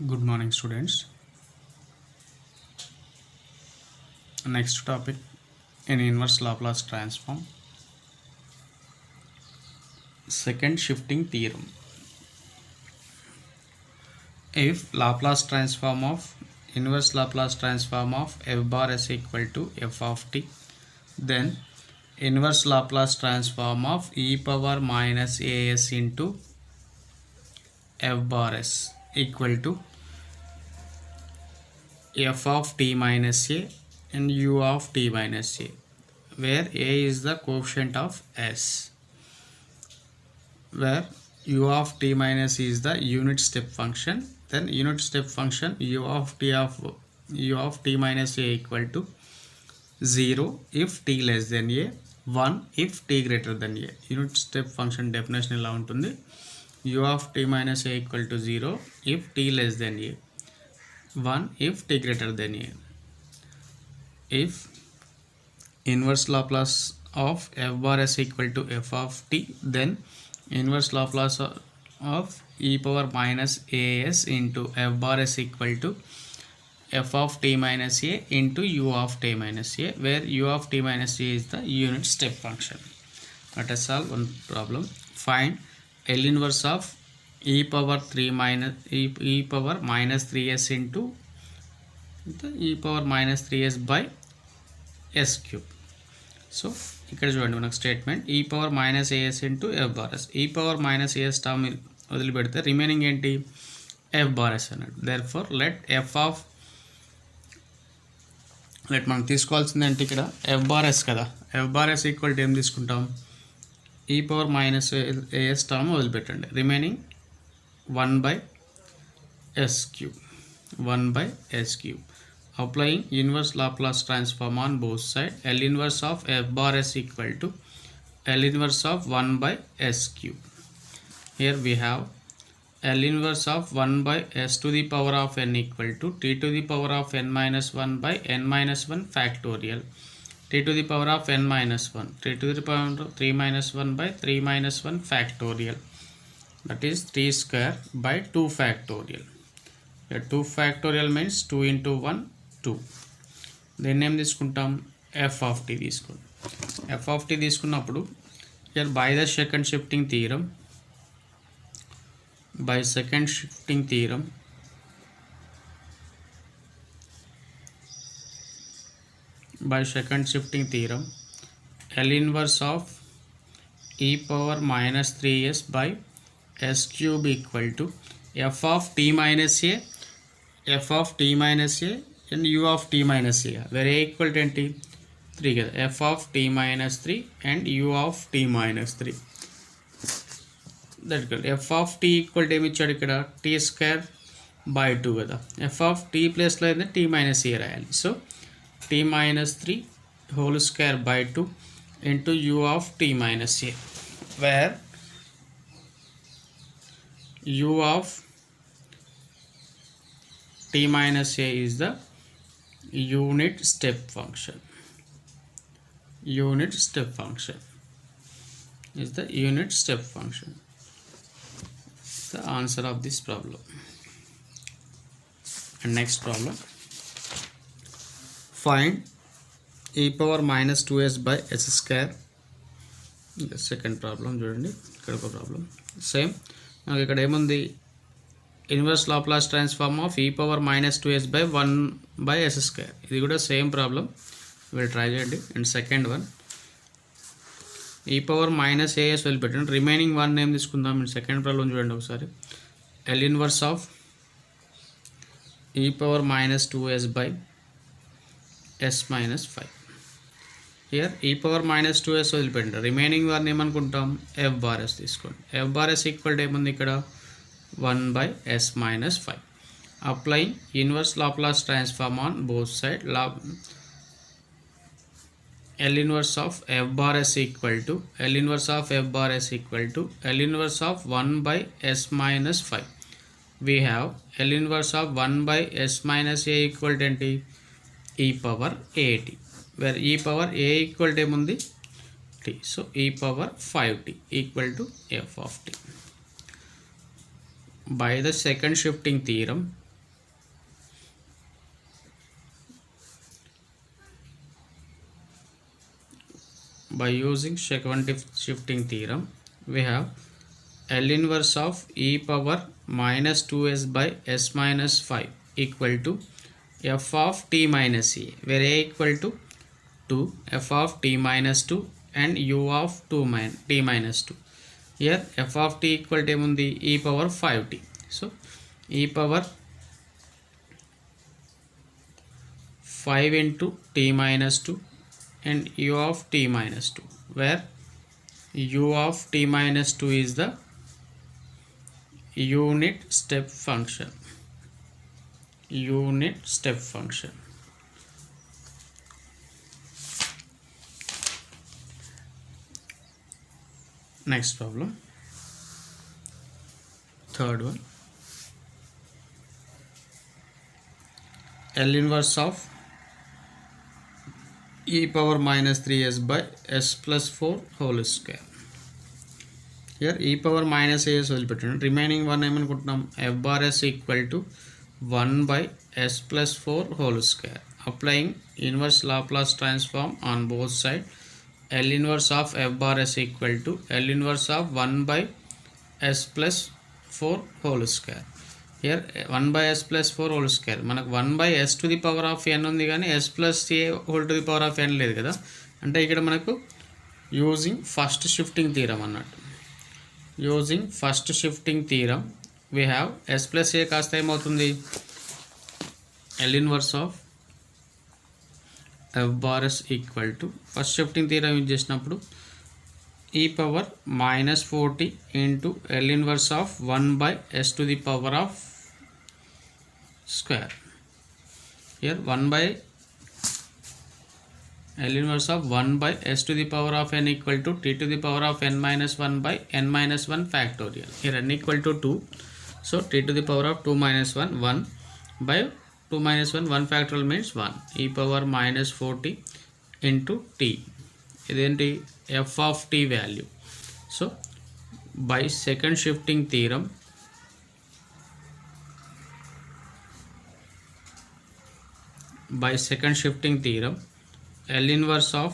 Good morning, students. Next topic in inverse Laplace transform. Second shifting theorem. If Laplace transform of inverse Laplace transform of f bar is equal to f of t, then inverse Laplace transform of e power minus as into f bar is equal to f of t minus a and u of t minus a, where a is the coefficient of s, where u of t minus is the unit step function. Then unit step function u of t minus a equal to 0 if t less than a, 1 if t greater than a. Unit step function definition ఇలా ఉంటుంది. u of t minus a equal to 0 if t less than a, 1 if t greater than a. If inverse Laplace of f bar is equal to f of t, then inverse Laplace of e power minus as into f bar is equal to f of t minus a into u of t minus a, where u of t minus a is the unit step function. Let us solve one problem. Find L inverse of e power 3s into the e power minus 3s by s cube. So ఇక్కడ చూడండి మనకు statement ఈ power minus AS into F bar s. ఈ power minus AS term వదిలిపెడితే remaining ఏంటి, F bar s అన్నాడు. Therefore let మనం తీసుకోవాల్సింది ఏంటి ఇక్కడ ఎఫ్ బార్ఎస్ కదా. ఎఫ్ బార్ఎస్ ఈక్వల్ టు ఏం తీసుకుంటాం, ఈ పవర్ మైనస్ ఏఎస్ టర్మ్ వదిలిపెట్టండి, remaining 1/s cube. Applying inverse Laplace transform on both sides, L inverse of f bar s equal to L inverse of 1/s cube. Here we have L inverse of 1/s to the power of n equal to t to the power of n minus 1 by n minus 1 factorial, t to the power of n minus 1, t to the power of 3 minus 1 by 3 minus 1 factorial, that is 3 square by 2 factorial. Here 2 factorial means 2 into 1 2. దీన్ని ఏం తీసుకుంటాం, F of tea తీసుకుంటాం. F of tea తీసుకున్నప్పుడు here by second shifting theorem L inverse of e power minus 3s by s cube equal to f of t minus a and u of t minus a, where a equal to 3 కదా, f of t minus 3 and u of t minus 3. That f of t equal to ఏమి ఇచ్చాడు ఇక్కడ, t square by 2 కదా. f of t ప్లేస్లో అయితే t minus ఏ రాయాలి. So t minus 3 whole square by 2 into u of t minus a, where u of t minus a is the unit step function is the unit step function. The answer of this problem. And next problem, find e power minus 2s by s square. The second problem చూడండి, ఇక్కడ ఒక problem same. నాకు ఇక్కడ ఏముంది, inverse Laplace transform of ఈ power minus 2s by 1/s square. ఇది కూడా same problem, వీళ్ళు ట్రై చేయండి. అండ్ సెకండ్ వన్, ఈ పవర్ మైనస్ ఏఎస్ వదిలిపెట్టండి, రిమైనింగ్ 1 ఏం తీసుకుందాం. అండ్ సెకండ్ ప్రాబ్లం చూడండి ఒకసారి, ఎల్ ఇన్వర్స్ ఆఫ్ ఈ power minus 2s by s minus 5. Here ఈ పవర్ మైనస్ 2s వదిలిపెట్టండి, రిమైనింగ్ 1 ఏమనుకుంటాం, ఎఫ్ బార్ ఎస్ తీసుకోండి. F bar S equal to ఏముంది ఇక్కడ, 1/s minus 5. Applying inverse Laplace transform on both sides, L inverse of f bar s equal to L inverse of 1/s minus 5. We have L inverse of 1/s minus a equal to e power at, where e power a equal to ఏముంది, t. So e power 5t equal to f of t. By the second shifting theorem, by using second shifting theorem, we have L inverse of e power minus 2s by s minus 5 equal to f of t minus a, where a equal to 2, f of t minus 2 and u of t minus 2. Here f of t equal to e power 5t. So e power 5 into t minus 2 and u of t minus 2, where u of t minus 2 is the unit step function. Next problem, third one. L inverse of e power minus 3s by s plus 4 whole square. Here e power minus as వదిలిపెట్టండి. Remaining one ఏమనుకుంటున్నాం, f bar s equal to 1 by s plus 4 whole square. Applying inverse Laplace transform on both sides, L inverse of f bar s equal to L inverse of 1 by s plus 4 whole square. Here 1 by s plus 4 whole square, మనకు 1 by s to the power of n ఉంది కానీ s plus a whole to the power of n లేదు కదా. అంటే ఇక్కడ మనకు using first shifting theorem అన్నట్టు. Using first shifting theorem we have s plus a కాస్త ఏమవుతుంది, L inverse of f bar s equal to first shifting theorem use చేసినప్పుడు e power minus 40 into L inverse of 1 by s to the power of square. Here 1 by L inverse of 1 by s to the power of n equal to t to the power of n minus 1 by n minus 1 factorial. Here n equal to 2, so t to the power of 2 minus 1 1 by 2 minus 1 1 factorial means 1 e power minus 40 into t. ఇదేంటి, f of t value. So by second shifting theorem, L inverse of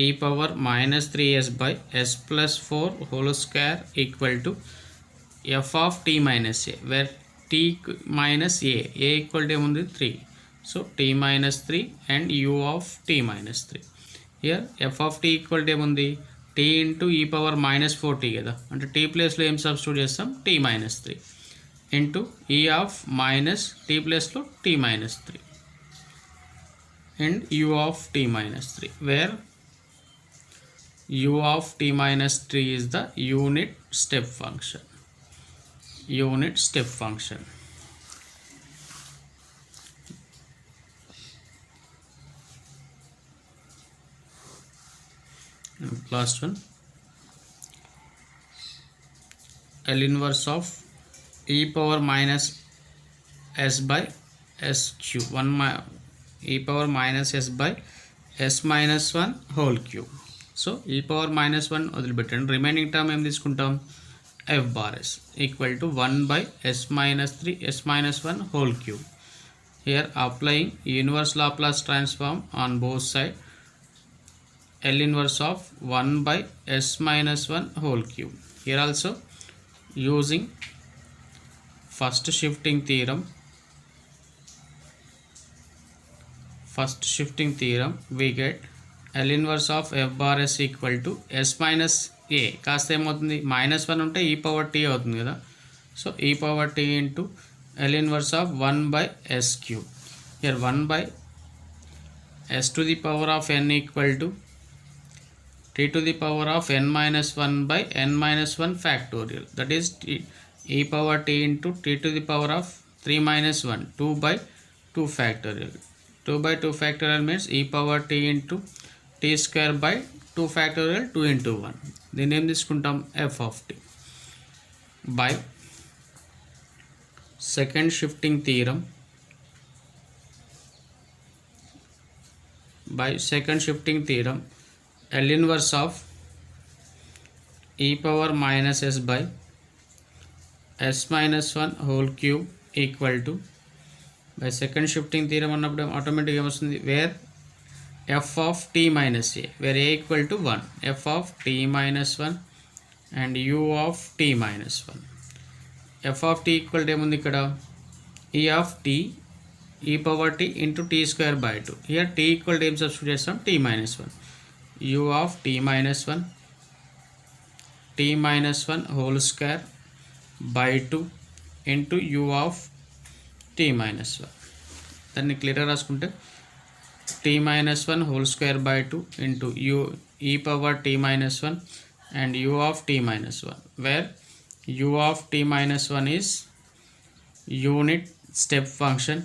e power minus 3s by s plus 4 whole square equal to f of t minus a, where t minus a equal to 3, so t minus 3 and u of t minus 3. Here f of t equal to t into e power minus 4t కదా, అంటే t ప్లేస్లో ఏం substitute చేస్తాం, t minus 3 into e of minus t ప్లేస్లో t minus 3 and u of t minus 3, where u of t minus 3 is the unit step function. Last one, L inverse of e power minus s by s cube, e power minus s by s minus 1 whole cube. So e power minus 1 వదిలిపెట్టండి, remaining term ఏం తీసుకుంటాం, f bar s equal to 1 by s minus 3 s minus 1 whole cube. Here applying inverse Laplace transform on both sides, L inverse of 1 by s minus 1 whole cube. Here also using first shifting theorem, we get L inverse of f bar s equal to s minus a కాస్త ఏమవుతుంది, minus 1 ఉంటే e power t అవుతుంది కదా. So e power t into L inverse of 1 by s cube. Here 1 by s to the power of n equal to t to the power of n minus 1 by n minus 1 factorial, that is e power t into t to the power of 3 minus 1 2 by 2 factorial. 2 by 2 factorial means e power t into t square by 2 factorial 2 into 1. దీన్ని ఏం తీసుకుంటాం, f of t. By second shifting theorem, L inverse of e power minus s by s minus 1 whole cube equal to, by second shifting theorem అన్నప్పుడు ఆటోమేటిక్గా ఏమొస్తుంది, wear f of t minus a, where a equal to 1, f of t minus 1 and u of t minus 1. f of t equal to ఏముంది ఇక్కడ, e of t e power t into t square by 2. Here t equal to ఏం substitute చేస్తాం, t minus 1, u of t minus 1 t minus 1 whole square by 2 into u of t minus 1. దాన్ని క్లియర్గా రాసుకుంటే t minus 1 whole square by 2 into u e power t minus 1 and u of t minus 1, where u of t minus 1 is unit step function.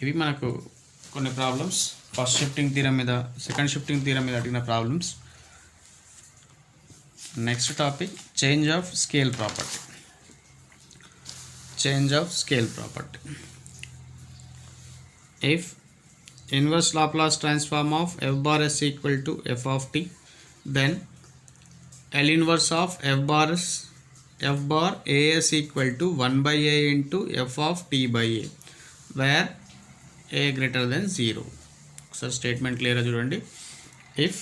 ఇవి మనకు కొన్ని problems first shifting theorem మీద, second shifting theorem మీద అడిగిన problems. Next topic change of scale property. Change of scale property. If inverse Laplace transform of f bar s equal to f of t, then L inverse of f bar as equal to 1 by a into f of t by a, where a greater than 0. So statement clear చూడండి. If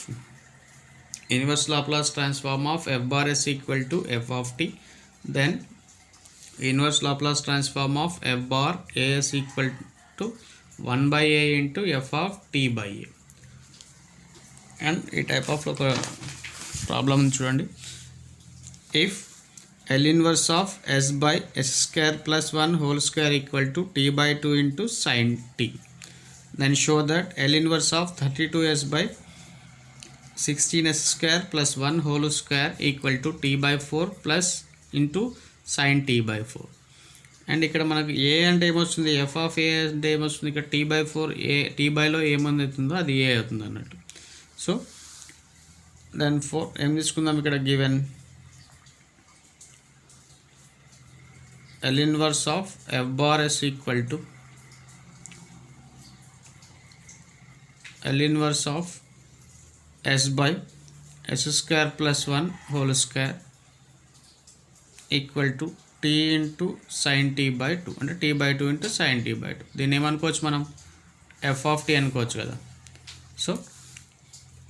inverse Laplace transform of f bar s equal to f of t, then inverse Laplace transform of f bar as equal to 1 by a into f of t by a. And ఈ type of ఒక problem చూడండి. If L inverse of s by s square plus 1 whole square equal to t by 2 into sin t, then show that L inverse of 32s by 16s square plus 1 whole square equal to t by 4 plus into sin t by 4. And ఇక్కడ మనకు ఏ అంటే ఏమొస్తుంది, F of ఏ అంటే ఏమొస్తుంది, ఇక్కడ t by 4 A t బైలో ఏమంది అవుతుందో అది ఏ అవుతుంది అన్నట్టు. సో దెన్ 4 ఏం తీసుకుందాం, ఇక్కడ given L inverse of f bar s equal to L inverse of s by s square plus 1 whole square equal to t into sine t by 2, అంటే t by 2 into sine t by 2. దీన్ని ఏమనుకోవచ్చు మనం, F of t అనుకోవచ్చు కదా. So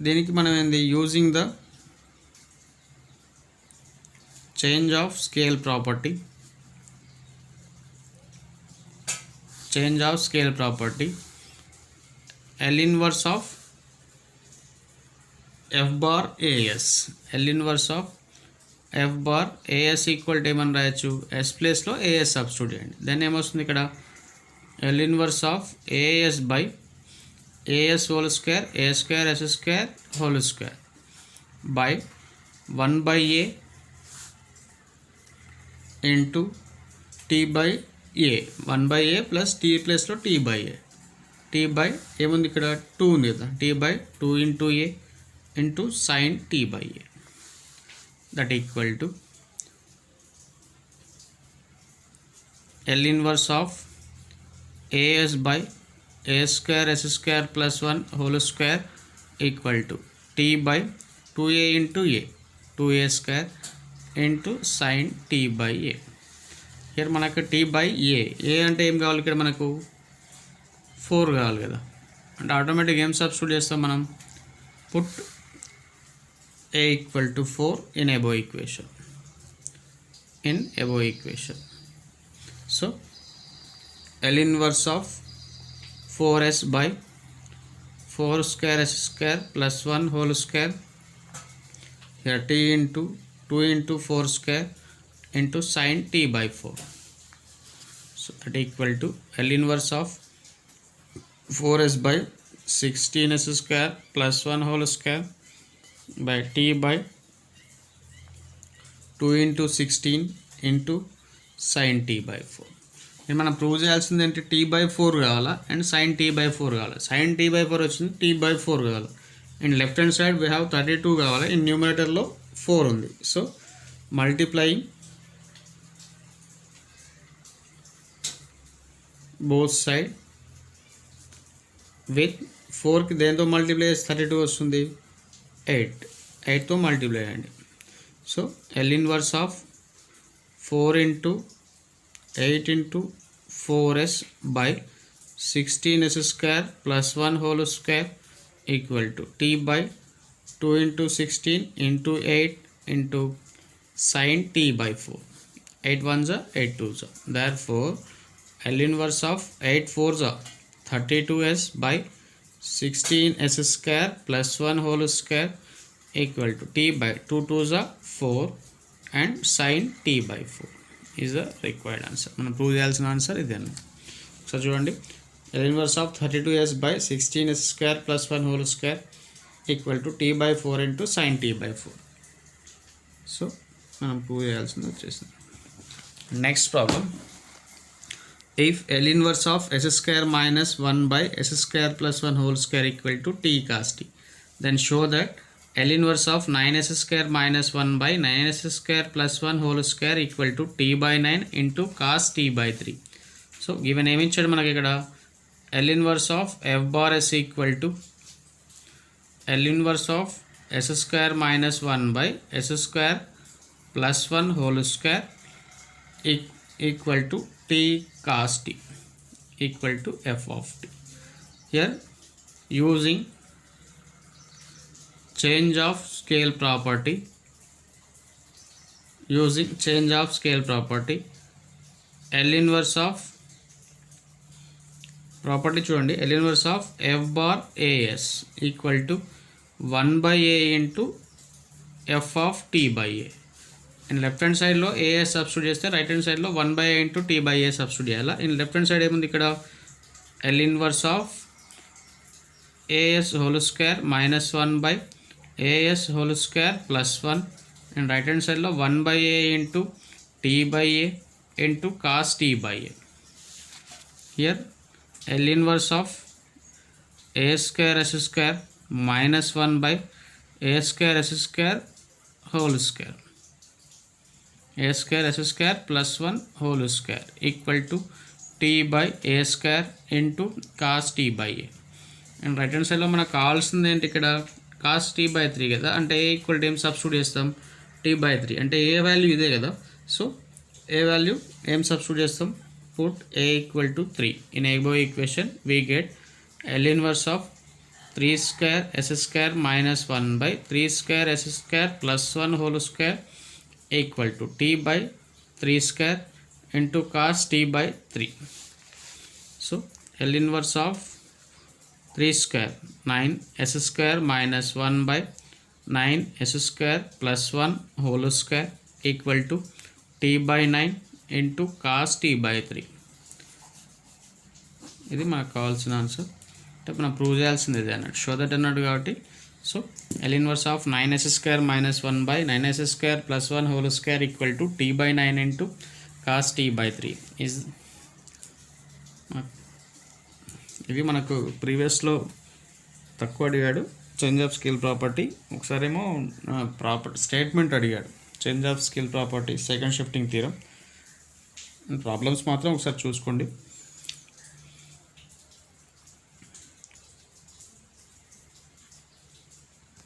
దీనికి మనం ఏంది, using the change of scale property, L inverse of f bar as, L inverse of f bar as equal to ఏమని రాయొచ్చు, s ప్లేస్లో as సబ్స్టిట్యూట్ చేయండి. దెన్ ఏమొస్తుంది ఇక్కడ, L inverse of as by as whole square a square s square whole square by 1 by a into t by a, 1 by a plus t ప్లేస్లో t by a, t by ఏముంది ఇక్కడ 2 ఉంది కదా, t by 2 into a into sine t by a, that equal to L inverse of as by a square s square plus 1 whole square equal to t by 2a into a, 2a square into sin t by a. here మనకు t by a అంటే ఏం కావాలి, ఇక్కడ మనకు 4 కావాలి కదా, అంటే automatic ఏం సబ్స్టిట్యూట్ చేస్తాం మనం, put a equal to 4 in above equation. So L inverse of 4s by 4 square s square plus 1 whole square, here t into 2 into 4 square into sin t by 4. So that equal to L inverse of 4s by 16s square plus 1 whole square by t by 2 into 16 into sin t by 4. ఇది మనం prove చేయాల్సింది ఏంటి, t by 4 కావాలా and sin t by 4 కావాలి. sin t by 4 వచ్చింది, t by 4 కావాలి. And left hand side we have 32 కావాలి, in న్యూమరేటర్లో 4 ఉంది. So multiplying both side with 4కి దేంతో మల్టిప్లై చేసి 32 వస్తుంది, 8తో మల్టిప్లై చేయండి. So L inverse of 4 into 8 into 4s by 16s square plus 1 whole square equal to t by 2 into 16 into 8 into sin t by 4. 8 ones are 8 twos are. Therefore, L inverse of 8 fours are 32s by 16s square plus 1 whole square equal to t by 2 twos are 4 and sin t by 4 is the required answer. మనం prove చేయాల్సిన answer ఇదే అన్నమాట. ఒకసారి చూడండి, L inverse of 32s by 16s square plus 1 whole square equal to t by 4 into sin t by 4. So మనం prove చేయాల్సింది వచ్చేసింది. Next problem, if L inverse of s square minus 1 by s square plus 1 whole square equal to t cos t, then show that L inverse of 9s square minus 1 by 9s square plus 1 whole square equal to t by 9 into cos t by 3. So given ఏమి ఇచ్చాడు మనకి ఇక్కడ, L inverse of f bar s equal to L inverse of s square minus 1 by s square plus 1 whole square equal to t cos t equal to f of t. Here using change of scale property, L inverse of property చూడండి, L inverse of f bar as equal to 1 by a into f of t by a. And left hand సైడ్లో as substitute చేస్తే right hand సైడ్లో 1 by a into t by a substitute చేయాలా. In left hand side ఏముంది ఇక్కడ, L inverse of as whole square minus 1 by as whole square plus 1 and right hand సైడ్లో 1 by a into t by a into cos t by a. Here L inverse of a square s square minus 1 by a square s square whole square, a square s square plus 1 whole square equal to t by a square into cos t by a. And right hand సైడ్లో మనకు కావాల్సింది ఏంటి ఇక్కడ, cos t by 3 కదా, అంటే a equal to ఏం substitute చేస్తాం, t by 3, అంటే ఏ వాల్యూ ఇదే కదా. సో ఏ వాల్యూ ఏం సబ్స్టిట్యూట్ చేస్తాం, put a equal to 3 in above equation we get L inverse of 3 square s square minus 1 by 3 square s square plus 1 whole square equal to t by 3 square into cos t by 3. So L inverse of 3 square 9 s square minus 1 by 9 s square plus 1 whole square equal to t by 9 into cos t by 3. ఇది మనకు కావాల్సిన answer. అంటే మనం prove చేయాల్సింది ఇది అన్నట్టు, show that అన్నాడు కాబట్టి. So L inverse of 9s square minus 1 by 9s square plus 1 whole square equal to t by 9 into cos t by 3 is. ఇవి మనకు ప్రీవియస్లో తక్కువ అడిగాడు, చేంజ్ ఆఫ్ స్కేల్ ప్రాపర్టీ, ఒకసారేమో ప్రాపర్టీ స్టేట్మెంట్ అడిగాడు, change of scale property second shifting theorem. Problems మాత్రం ఒకసారి చూసుకోండి.